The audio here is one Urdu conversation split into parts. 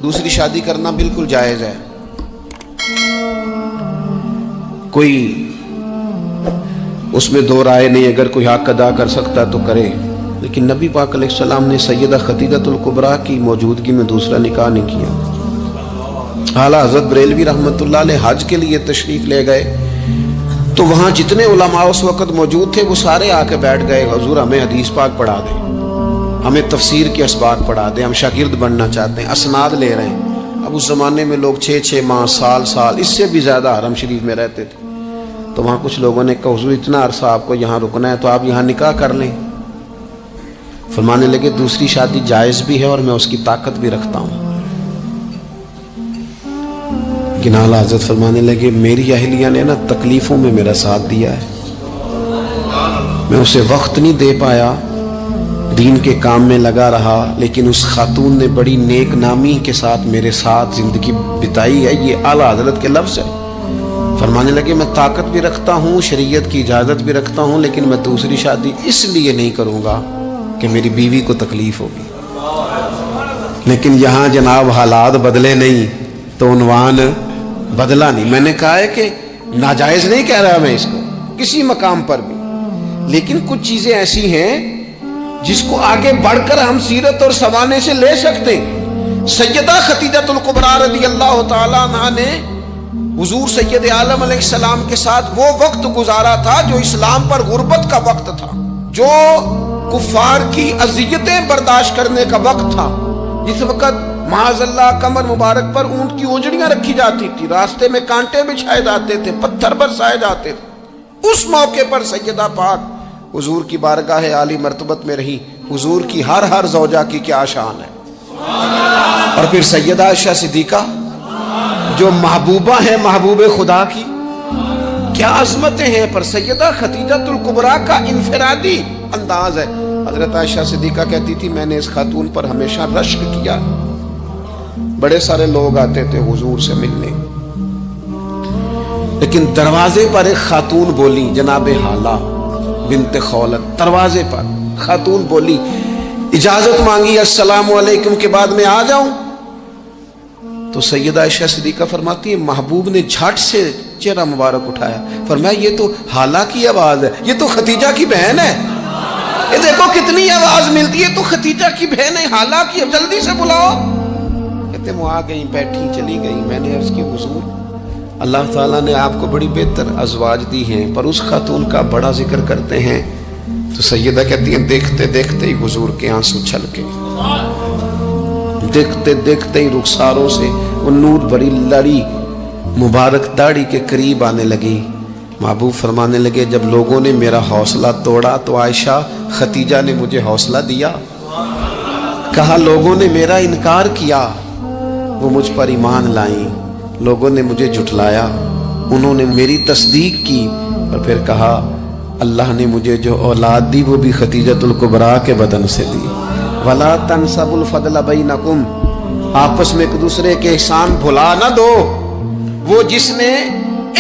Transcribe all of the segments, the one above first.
دوسری شادی کرنا بالکل جائز ہے، کوئی اس میں دو رائے نہیں، اگر کوئی حق ادا کر سکتا تو کرے، لیکن نبی پاک علیہ السلام نے سیدہ خدیجہ الکبریٰ کی موجودگی میں دوسرا نکاح نہیں کیا۔ اعلیٰ حضرت بریلوی رحمۃ اللہ علیہ حج کے لیے تشریف لے گئے تو وہاں جتنے علماء اس وقت موجود تھے وہ سارے آ کے بیٹھ گئے، حضور ہمیں حدیث پاک پڑھا دیں، ہمیں تفسیر کے اسباق پڑھا دیں، ہم شاگرد بننا چاہتے ہیں، اسناد لے رہے ہیں۔ اب اس زمانے میں لوگ 6 ماہ، سال اس سے بھی زیادہ حرم شریف میں رہتے تھے، تو وہاں کچھ لوگوں نے کہا حضور اتنا عرصہ آپ کو یہاں رکنا ہے تو آپ یہاں نکاح کر لیں۔ فرمانے لگے دوسری شادی جائز بھی ہے اور میں اس کی طاقت بھی رکھتا ہوں، لیکن اعلیٰ حضرت فرمانے لگے میری اہلیہ نے نا تکلیفوں میں میرا ساتھ دیا ہے، میں اسے وقت نہیں دے پایا، دین کے کام میں لگا رہا، لیکن اس خاتون نے بڑی نیک نامی کے ساتھ میرے ساتھ زندگی بتائی ہے۔ یہ اعلیٰ حضرت کے لفظ ہے۔ فرمانے لگے میں طاقت بھی رکھتا ہوں، شریعت کی اجازت بھی رکھتا ہوں، لیکن میں دوسری شادی اس لیے نہیں کروں گا کہ میری بیوی کو تکلیف ہوگی۔ لیکن یہاں جناب حالات بدلے نہیں تو عنوان بدلا نہیں۔ میں نے کہا ہے کہ ناجائز نہیں کہہ رہا میں اس کو کسی مقام پر بھی، لیکن کچھ چیزیں ایسی ہیں جس کو آگے بڑھ کر ہم سیرت اور سوانے سے لے سکتے ہیں۔ سیدہ خدیجہ الکبریٰ رضی اللہ تعالیٰ عنہا نے حضور سید عالم علیہ السلام کے ساتھ وہ وقت گزارا تھا جو اسلام پر غربت کا وقت تھا، جو کفار کی اذیتیں برداشت کرنے کا وقت تھا، جس وقت معاذ اللہ کمر مبارک پر اونٹ کی اونجڑیاں رکھی جاتی تھی، راستے میں کانٹے بچھائے جاتے تھے، پتھر برسائے جاتے تھے۔ اس موقع پر سیدہ پاک حضور کی بارگاہ عالی مرتبت میں رہی۔ حضور کی ہر زوجہ کی کیا شان ہے۔ اور پھر سیدہ عائشہ صدیقہ جو محبوبہ ہیں محبوب خدا کی، کیا عظمتیں ہیں، پر سیدہ خدیجہ الکبریٰ کا انفرادی انداز ہے۔ حضرت عائشہ صدیقہ کہتی تھی میں نے اس خاتون پر ہمیشہ رشک کیا، بڑے سارے لوگ آتے تھے حضور سے ملنے، لیکن دروازے پر ایک خاتون بولی، جناب حالہ بنت خولت، دروازے پر خاتون بولی، اجازت مانگی السلام علیکم کے بعد میں آ جاؤں؟ تو سیدہ عائشہ صدیقہ فرماتی ہے محبوب نے جھٹ سے چہرہ مبارک اٹھایا، فرمایا یہ تو حالہ کی آواز ہے، یہ تو خدیجہ کی بہن ہے، یہ دیکھو کتنی آواز ملتی ہے، تو خدیجہ کی بہن ہے، حالہ کی، جلدی سے بلاؤ۔ کہتے وہ آ گئی، بیٹھی، چلی گئی۔ میں نے عرض کی حضور اللہ تعالیٰ نے آپ کو بڑی بہتر ازواج دی ہیں، پر اس خاتون کا بڑا ذکر کرتے ہیں۔ تو سیدہ کہتی ہیں دیکھتے دیکھتے ہی حضور کے آنسو چھلکے، دیکھتے دیکھتے ہی رخساروں سے وہ نور بھری لڑی مبارک داڑھی کے قریب آنے لگی۔ محبوب فرمانے لگے جب لوگوں نے میرا حوصلہ توڑا تو عائشہ خدیجہ نے مجھے حوصلہ دیا، کہا لوگوں نے میرا انکار کیا، وہ مجھ پر ایمان لائیں، لوگوں نے مجھے جھٹلایا، انہوں نے میری تصدیق کی، اور پھر کہا اللہ نے مجھے جو اولاد دی وہ بھی خدیجہ الکبریٰ کے بدن سے دی۔ وَلَا تَنْسَبُوا الْفَضْلَ بَيْنَكُمْ، آپس میں ایک دوسرے کے احسان بھلا نہ دو۔ وہ جس نے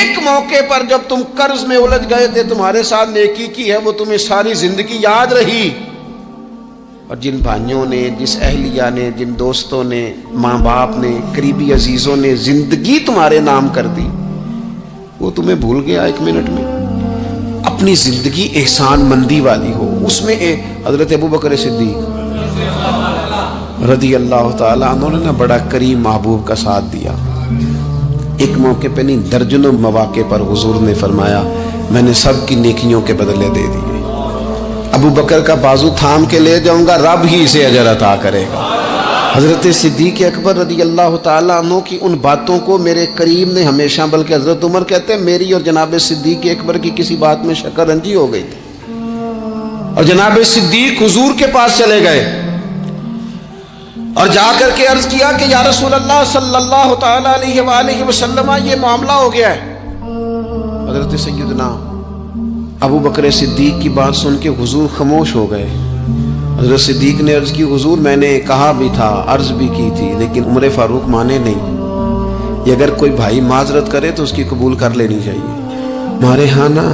ایک موقع پر جب تم قرض میں الجھ گئے تھے تمہارے ساتھ نیکی کی ہے وہ تمہیں ساری زندگی یاد رہی، اور جن بھائیوں نے، جس اہلیہ نے، جن دوستوں نے، ماں باپ نے، قریبی عزیزوں نے زندگی تمہارے نام کر دی وہ تمہیں بھول گیا ایک منٹ میں۔ اپنی زندگی احسان مندی والی ہو، اس میں حضرت ابوبکر صدیق رضی اللہ تعالیٰ عنہ نے بڑا کریم محبوب کا ساتھ دیا۔ ایک موقع پہ نہیں درجنوں مواقع پر حضور نے فرمایا میں نے سب کی نیکیوں کے بدلے دے دیے، ابو بکر کا بازو تھام کے لے جاؤں گا، رب ہی اسے اجر عطا کرے گا۔ حضرت صدیق اکبر رضی اللہ تعالیٰ عنہ کی ان باتوں کو میرے کریم نے ہمیشہ، بلکہ حضرت عمر کہتے ہیں میری اور جناب صدیق اکبر کی کسی بات میں شکر رنجی ہو گئی تھی، اور جناب صدیق حضور کے پاس چلے گئے اور جا کر کے عرض کیا کہ یا رسول اللہ صلی اللہ تعالیٰ علیہ وآلہ وسلم یہ معاملہ ہو گیا ہے۔ حضرت سیدنا ابو بکر صدیق کی بات سن کے حضور خاموش ہو گئے۔ حضرت صدیق نے عرض کی حضور میں نے کہا بھی تھا، عرض بھی کی تھی، لیکن عمر فاروق مانے نہیں، یہ اگر کوئی بھائی معذرت کرے تو اس کی قبول کر لینی چاہیے۔ ہمارے ہاں نا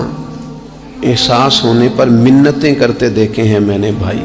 احساس ہونے پر منتیں کرتے دیکھے ہیں میں نے بھائی،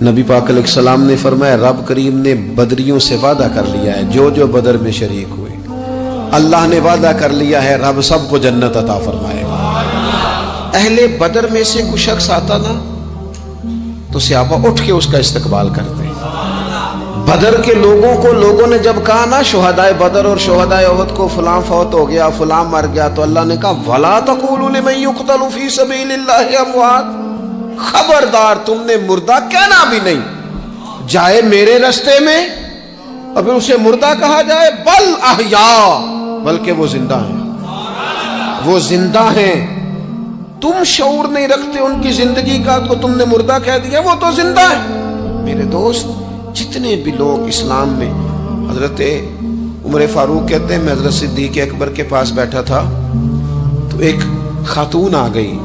نبی پاک علیہ السلام نے فرمایا رب کریم نے بدریوں سے وعدہ کر لیا ہے، جو جو بدر میں شریک ہوئے اللہ نے وعدہ کر لیا ہے رب سب کو جنت عطا فرمائے گا۔ اہل بدر میں سے کوئی شخص آتا نا تو صحابہ اٹھ کے اس کا استقبال کرتے ہیں۔ بدر کے لوگوں کو لوگوں نے جب کہا نا شہدائے بدر اور شہدائے احد کو فلاں فوت ہو گیا فلاں مر گیا، تو اللہ نے کہا وَلَا تَقُولُوا لِمَن يُقْتَلُ فِي سَبِيلِ اللَّهِ أَمْوَاتٌ، خبردار تم نے مردہ کہنا بھی نہیں، جائے میرے رستے میں اور پھر اسے مردہ کہا جائے، بل احیاء، بلکہ وہ زندہ ہیں، وہ زندہ ہیں۔ تم شعور نہیں رکھتے ان کی زندگی کا تو تم نے مردہ کہہ دیا، وہ تو زندہ ہے۔ میرے دوست جتنے بھی لوگ اسلام میں، حضرت عمر فاروق کہتے ہیں میں حضرت صدیق اکبر کے پاس بیٹھا تھا تو ایک خاتون آ گئی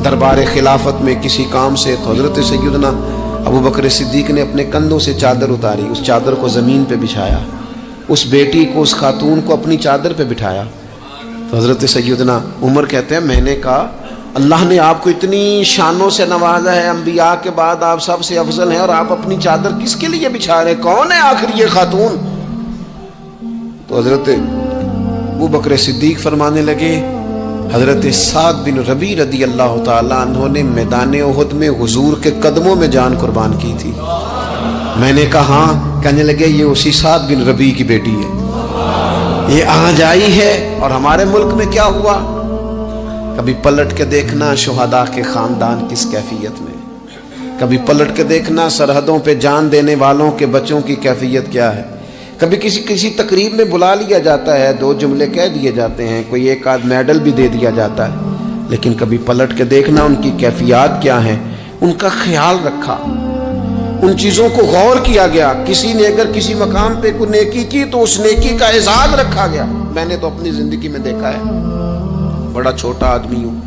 دربار خلافت میں کسی کام سے، تو حضرت سیدنا ابو بکر صدیق نے اپنے کندھوں سے چادر اتاری، اس چادر کو زمین پہ بچھایا، اس بیٹی کو اس خاتون کو اپنی چادر پہ بٹھایا۔ تو حضرت سیدنا عمر کہتے ہیں میں نے کہا اللہ نے آپ کو اتنی شانوں سے نوازا ہے، انبیاء کے بعد آپ سب سے افضل ہیں، اور آپ اپنی چادر کس کے لیے بچھا رہے، کون ہے آخر یہ خاتون؟ تو حضرت ابو بکر صدیق فرمانے لگے حضرت سعد بن ربیع رضی اللہ تعالیٰ عنہ نے میدان احد میں حضور کے قدموں میں جان قربان کی تھی۔ میں نے کہا ہاں، کہنے لگے یہ اسی سعد بن ربیع کی بیٹی ہے، یہ آج آئی ہے۔ اور ہمارے ملک میں کیا ہوا، کبھی پلٹ کے دیکھنا شہداء کے خاندان کس کیفیت میں، کبھی پلٹ کے دیکھنا سرحدوں پہ جان دینے والوں کے بچوں کی کیفیت کیا ہے۔ کبھی کسی تقریب میں بلا لیا جاتا ہے، دو جملے کہہ دیے جاتے ہیں، کوئی ایک آدھ میڈل بھی دے دیا جاتا ہے، لیکن کبھی پلٹ کے دیکھنا ان کی کیفیات کیا ہیں، ان کا خیال رکھا، ان چیزوں کو غور کیا گیا۔ کسی نے اگر کسی مقام پہ کوئی نیکی کی تو اس نیکی کا اعزاز رکھا گیا۔ میں نے تو اپنی زندگی میں دیکھا ہے، بڑا چھوٹا آدمی ہوں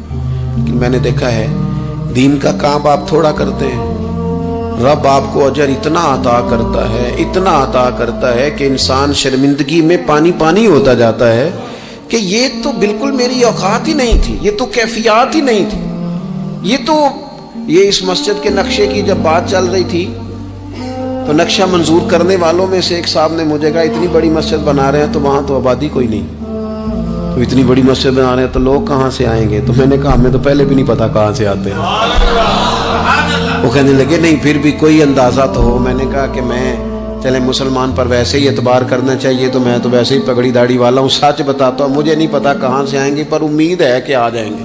لیکن میں نے دیکھا ہے دین کا کام آپ تھوڑا کرتے ہیں، رب آپ کو اجر اتنا عطا کرتا ہے، اتنا عطا کرتا ہے کہ انسان شرمندگی میں پانی پانی ہوتا جاتا ہے کہ یہ تو بالکل میری اوقات ہی نہیں تھی، یہ تو کیفیات ہی نہیں تھی، یہ اس مسجد کے نقشے کی جب بات چل رہی تھی تو نقشہ منظور کرنے والوں میں سے ایک صاحب نے مجھے کہا اتنی بڑی مسجد بنا رہے ہیں تو وہاں تو آبادی کوئی نہیں، تو اتنی بڑی مسجد بنا رہے ہیں تو لوگ کہاں سے آئیں گے؟ تو میں نے کہا ہمیں تو پہلے بھی نہیں پتا کہاں سے آتے ہیں۔ وہ کہنے لگے نہیں پھر بھی کوئی اندازہ تو ہو۔ میں نے کہا کہ میں چلے مسلمان پر ویسے ہی اعتبار کرنا چاہیے، تو میں تو ویسے ہی پگڑی داڑھی والا ہوں، سچ بتاتا ہوں مجھے نہیں پتا کہاں سے آئیں گے، پر امید ہے کہ آ جائیں گے۔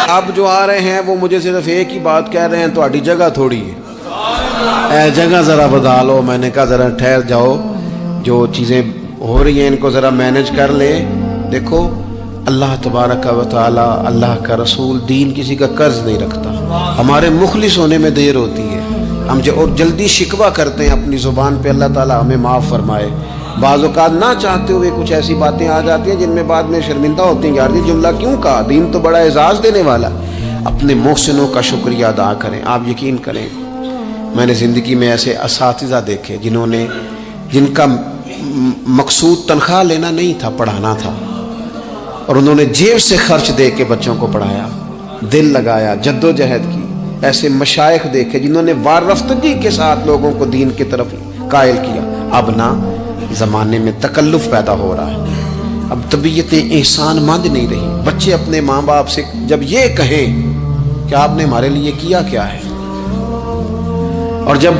اب جو آ رہے ہیں وہ مجھے صرف ایک ہی بات کہہ رہے ہیں تہاڈی جگہ تھوڑی ہے، اے جگہ ذرا بتا لو۔ میں نے کہا ذرا ٹھہر جاؤ، جو چیزیں ہو رہی ہیں ان کو ذرا مینج کر لے۔ دیکھو اللہ تبارک و تعالی، اللہ کا رسول، دین کسی کا قرض نہیں رکھتا۔ ہمارے مخلص ہونے میں دیر ہوتی ہے، ہم اور جلدی شکوہ کرتے ہیں اپنی زبان پہ، اللہ تعالی ہمیں معاف فرمائے۔ بعض اوقات نہ چاہتے ہوئے کچھ ایسی باتیں آ جاتی ہیں جن میں بعد میں شرمندہ ہوتے ہیں، یار یہ جملہ کیوں کہا، دین تو بڑا اعزاز دینے والا۔ اپنے محسنوں کا شکریہ ادا کریں۔ آپ یقین کریں میں نے زندگی میں ایسے اساتذہ دیکھے جن کا مقصود تنخواہ لینا نہیں تھا، پڑھانا تھا، اور انہوں نے جیب سے خرچ دے کے بچوں کو پڑھایا، دل لگایا، جد و جہد کی۔ ایسے مشائخ دیکھے جنہوں نے وارفتگی کے ساتھ لوگوں کو دین کی طرف قائل کیا۔ اب نہ زمانے میں تکلف پیدا ہو رہا ہے، اب طبیعتیں احسان مند نہیں رہی۔ بچے اپنے ماں باپ سے جب یہ کہیں کہ آپ نے ہمارے لیے کیا کیا ہے، اور جب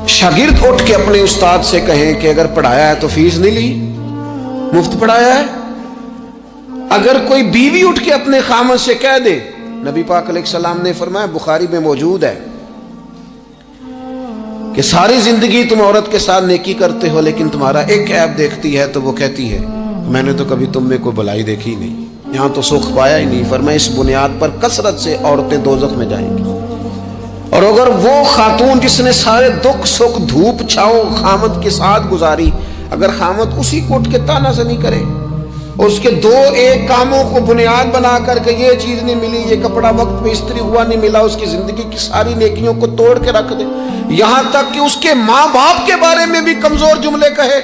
شاگرد اٹھ کے اپنے استاد سے کہیں کہ اگر پڑھایا ہے تو فیس نہیں لی، مفت پڑھایا ہے۔ اگر کوئی بیوی اٹھ کے اپنے خامد سے کہہ دے، نبی پاک علیہ السلام نے فرمایا، بخاری میں موجود ہے، کہ ساری زندگی تم عورت کے ساتھ نیکی کرتے ہو لیکن تمہارا ایک عیب دیکھتی ہے تو وہ کہتی ہے میں نے تو کبھی تم میں کوئی بھلائی دیکھی نہیں، یہاں تو سکھ پایا ہی نہیں۔ فرمایا اس بنیاد پر کثرت سے عورتیں دوزخ میں جائیں گی۔ اور اگر وہ خاتون جس نے سارے دکھ سکھ دھوپ چھاؤ خامد کے ساتھ گزاری، اگر خامد اسی کو اٹھ کے تانا زنی کرے اور اس کے دو ایک کاموں کو بنیاد بنا کر کے یہ چیز نہیں ملی، یہ کپڑا وقت پہ استری ہوا نہیں ملا، اس کی زندگی کی ساری نیکیوں کو توڑ کے رکھ دے، یہاں تک کہ اس کے ماں باپ کے بارے میں بھی کمزور جملے کہے،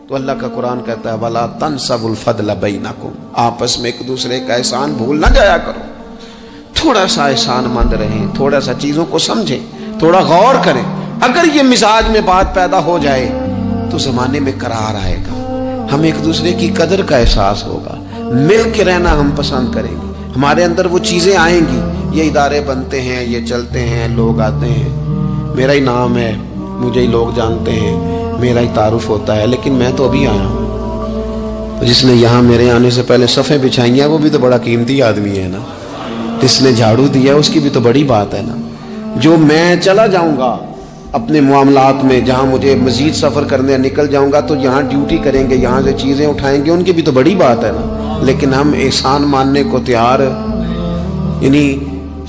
تو اللہ کا قرآن کہتا ہے وَلَا تَنْسَبُوا الْفَضْلَ بَيْنَكُمْ، آپس میں ایک دوسرے کا احسان بھول نہ جایا کرو، تھوڑا سا احسان مند رہیں، تھوڑا سا چیزوں کو سمجھیں۔ تھوڑا غور کریں. اگر یہ مزاج میں بات پیدا ہو جائے تو زمانے میں قرار آئے گا, ہم ایک دوسرے کی قدر کا احساس ہوگا, مل کے رہنا ہم پسند کریں گے, ہمارے اندر وہ چیزیں آئیں گی. یہ ادارے بنتے ہیں, یہ چلتے ہیں, لوگ آتے ہیں, میرا ہی نام ہے, مجھے ہی لوگ جانتے ہیں, میرا ہی تعارف ہوتا ہے, لیکن میں تو ابھی آیا ہوں. جس نے یہاں میرے آنے سے پہلے صفیں بچھائی ہیں وہ بھی تو بڑا قیمتی آدمی ہے نا. جس نے جھاڑو دیا اس کی بھی تو بڑی بات ہے نا. جو میں چلا جاؤں گا اپنے معاملات میں, جہاں مجھے مزید سفر کرنے نکل جاؤں گا تو یہاں ڈیوٹی کریں گے, یہاں سے چیزیں اٹھائیں گے, ان کی بھی تو بڑی بات ہے نا. لیکن ہم احسان ماننے کو تیار, یعنی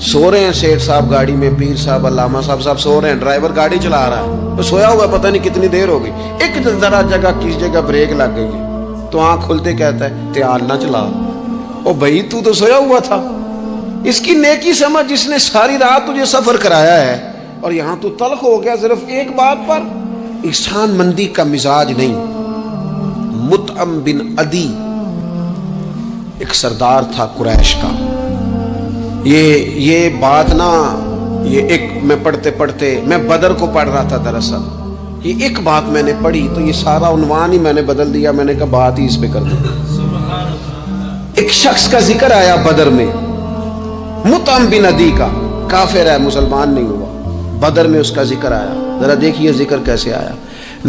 سو رہے ہیں سیٹھ صاحب گاڑی میں, پیر صاحب, علامہ صاحب سو رہے ہیں, ڈرائیور گاڑی چلا رہا ہے, وہ سویا ہوا پتہ نہیں کتنی دیر ہو گئی, ایک ذرا جگہ کس جگہ بریک لگ گئی ہے تو آنکھ کھلتے کہتا ہے تیار نہ چلا. او بھائی تو سویا ہوا تھا. اس کی نیکی سمجھ جس نے ساری رات تجھے سفر کرایا ہے اور یہاں تو تلخ ہو گیا صرف ایک بات پر. احسان مندی کا مزاج نہیں. مطعم بن عدی ایک سردار تھا قریش کا. یہ بات نا, یہ ایک میں پڑھتے پڑھتے, میں بدر کو پڑھ رہا تھا دراصل, یہ ایک بات میں نے پڑھی تو یہ سارا عنوان ہی میں نے بدل دیا. میں نے کہا بات ہی اس پہ کر دوں. ایک شخص کا ذکر آیا بدر میں, مطعم بن عدی کا, کافر ہے, مسلمان نہیں ہوا. بدر میں اس کا ذکر آیا. ذرا دیکھیے ذکر کیسے آیا.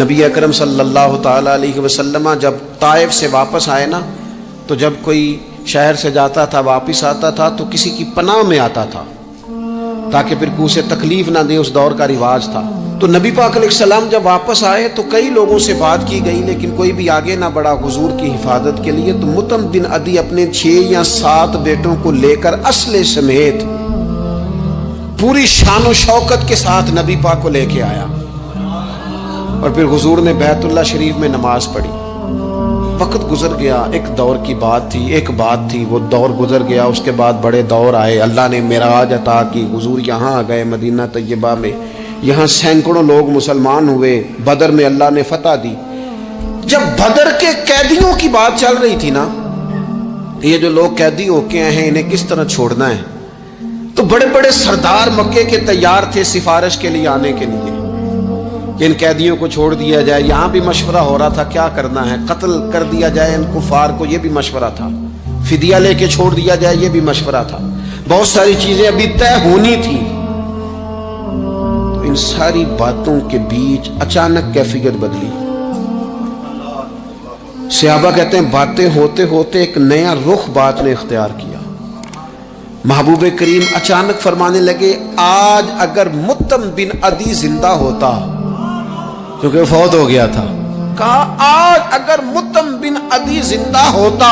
نبی اکرم صلی اللہ تعالی علیہ وسلم جب طائف سے واپس آئے نا, تو جب کوئی شہر سے جاتا تھا واپس آتا تھا تو کسی کی پناہ میں آتا تھا تاکہ پھر کو اسے تکلیف نہ دے, اس دور کا رواج تھا. تو نبی پاک علیہ السلام جب واپس آئے تو کئی لوگوں سے بات کی گئی لیکن کوئی بھی آگے نہ بڑھا حضور کی حفاظت کے لیے. تو مطعم بن عدی اپنے 6 یا 7 بیٹوں کو لے کر اسلحے سمیت پوری شان و شوکت کے ساتھ نبی پاک کو لے کے آیا اور پھر حضور نے بیت اللہ شریف میں نماز پڑھی. وقت گزر گیا, ایک دور کی بات تھی, ایک بات تھی, وہ دور گزر گیا. اس کے بعد بڑے دور آئے, اللہ نے معراج عطا کی, حضور یہاں آ گئے مدینہ طیبہ میں, یہاں سینکڑوں لوگ مسلمان ہوئے, بدر میں اللہ نے فتح دی. جب بدر کے قیدیوں کی بات چل رہی تھی نا, یہ جو لوگ قیدی ہو کے آئے ہیں انہیں کس طرح چھوڑنا ہے, تو بڑے بڑے سردار مکے کے تیار تھے سفارش کے لیے آنے کے لیے کہ ان قیدیوں کو چھوڑ دیا جائے. یہاں بھی مشورہ ہو رہا تھا کیا کرنا ہے, قتل کر دیا جائے ان کفار کو, یہ بھی مشورہ تھا, فدیہ لے کے چھوڑ دیا جائے, یہ بھی مشورہ تھا. بہت ساری چیزیں ابھی طے ہونی تھی. ان ساری باتوں کے بیچ اچانک کیفیت بدلی. صحابہ کہتے ہیں باتیں ہوتے ہوتے ایک نیا رخ بات نے اختیار کیا. محبوب کریم اچانک فرمانے لگے آج اگر مطعم بن عدی زندہ ہوتا, کیونکہ فوت ہو گیا تھا, کہا آج اگر مطعم بن عدی زندہ ہوتا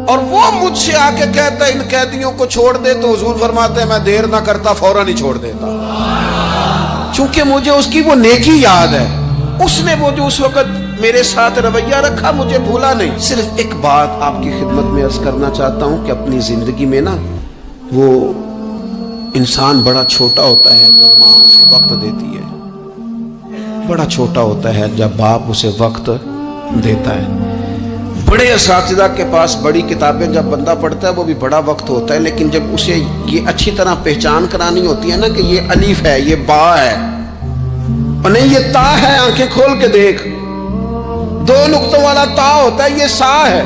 اور وہ مجھ سے آ کے کہتا ان قیدیوں کو چھوڑ دے, تو حضور فرماتے ہیں میں دیر نہ کرتا, فوراً ہی چھوڑ دیتا. چونکہ مجھے اس کی وہ نیکی یاد ہے, اس نے وہ جو اس وقت میرے ساتھ رویہ رکھا مجھے بھولا نہیں. صرف ایک بات آپ کی خدمت میں عرض کرنا چاہتا ہوں کہ اپنی زندگی میں نا وہ انسان بڑا چھوٹا ہوتا ہے جب ماں اسے وقت دیتی ہے, بڑا چھوٹا ہوتا ہے جب باپ اسے وقت دیتا ہے. بڑے اساتذہ کے پاس بڑی کتابیں جب بندہ پڑھتا ہے وہ بھی بڑا وقت ہوتا ہے, لیکن جب اسے یہ اچھی طرح پہچان کرانی ہوتی ہے نا کہ یہ الف ہے, یہ با ہے, اور نہیں یہ تا ہے, آنکھیں کھول کے دیکھ, 2 نقطوں والا تا ہوتا ہے, یہ سا ہے,